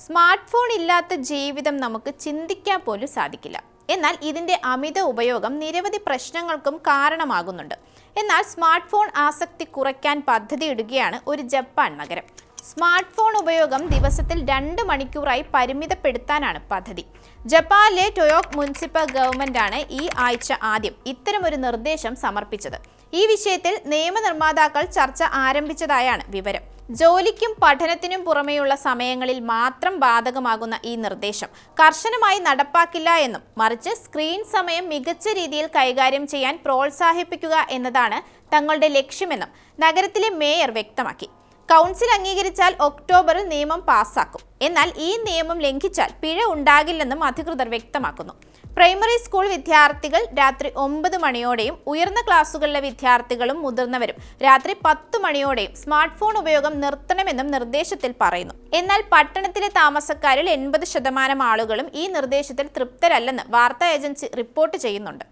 Smart phone ഇല്ലാത്ത ജീവിതം നമുക്ക് ചിന്തിക്കാൻ പോലും സാധിക്കില്ല. എന്നാൽ ഇതിന്റെ അമിത ഉപയോഗം നിരവധി പ്രശ്നങ്ങൾക്കും കാരണമാകുന്നുണ്ട്. എന്നാൽ സ്മാർട്ട് ഫോൺ ആസക്തി കുറയ്ക്കാൻ പദ്ധതിയിടുകയാണ് ഒരു ജപ്പാൻ നഗരം. സ്മാർട്ട് ഫോൺ ഉപയോഗം ദിവസത്തിൽ 2 മണിക്കൂറായി പരിമിതപ്പെടുത്താനാണ് പദ്ധതി. ജപ്പാനിലെ ടൊയോക്ക് മുനിസിപ്പൽ ഗവൺമെന്റാണ് ഈ ആഴ്ച ആദ്യം ഇത്തരമൊരു നിർദ്ദേശം സമർപ്പിച്ചത്. ഈ വിഷയത്തിൽ നിയമനിർമ്മാതാക്കൾ ചർച്ച ആരംഭിച്ചതായാണ് വിവരം. ജോലിക്കും പഠനത്തിനും പുറമെയുള്ള സമയങ്ങളിൽ മാത്രം ബാധകമാകുന്ന ഈ നിർദ്ദേശം കർശനമായി നടപ്പാക്കില്ല എന്നും മറിച്ച് സ്ക്രീൻ സമയം മികച്ച രീതിയിൽ കൈകാര്യം ചെയ്യാൻ പ്രോത്സാഹിപ്പിക്കുക എന്നതാണ് തങ്ങളുടെ ലക്ഷ്യമെന്നും നഗരത്തിലെ മേയർ വ്യക്തമാക്കി. കൗൺസിൽ അംഗീകരിച്ചാൽ ഒക്ടോബറിൽ നിയമം പാസ്സാക്കും. എന്നാൽ ഈ നിയമം ലംഘിച്ചാൽ പിഴ ഉണ്ടാകില്ലെന്നും അധികൃതർ വ്യക്തമാക്കുന്നു. പ്രൈമറി സ്കൂൾ വിദ്യാർത്ഥികൾ രാത്രി 9 മണിയോടെയും ഉയർന്ന ക്ലാസുകളിലെ വിദ്യാർത്ഥികളും മുതിർന്നവരും രാത്രി 10 മണിയോടെയും സ്മാർട്ട് ഫോൺ ഉപയോഗം നിർത്തണമെന്നും നിർദ്ദേശത്തിൽ പറയുന്നു. എന്നാൽ പട്ടണത്തിലെ താമസക്കാരിൽ 80% ആളുകളും ഈ നിർദ്ദേശത്തിൽ തൃപ്തരല്ലെന്ന് വാർത്താ ഏജൻസി റിപ്പോർട്ട് ചെയ്യുന്നുണ്ട്.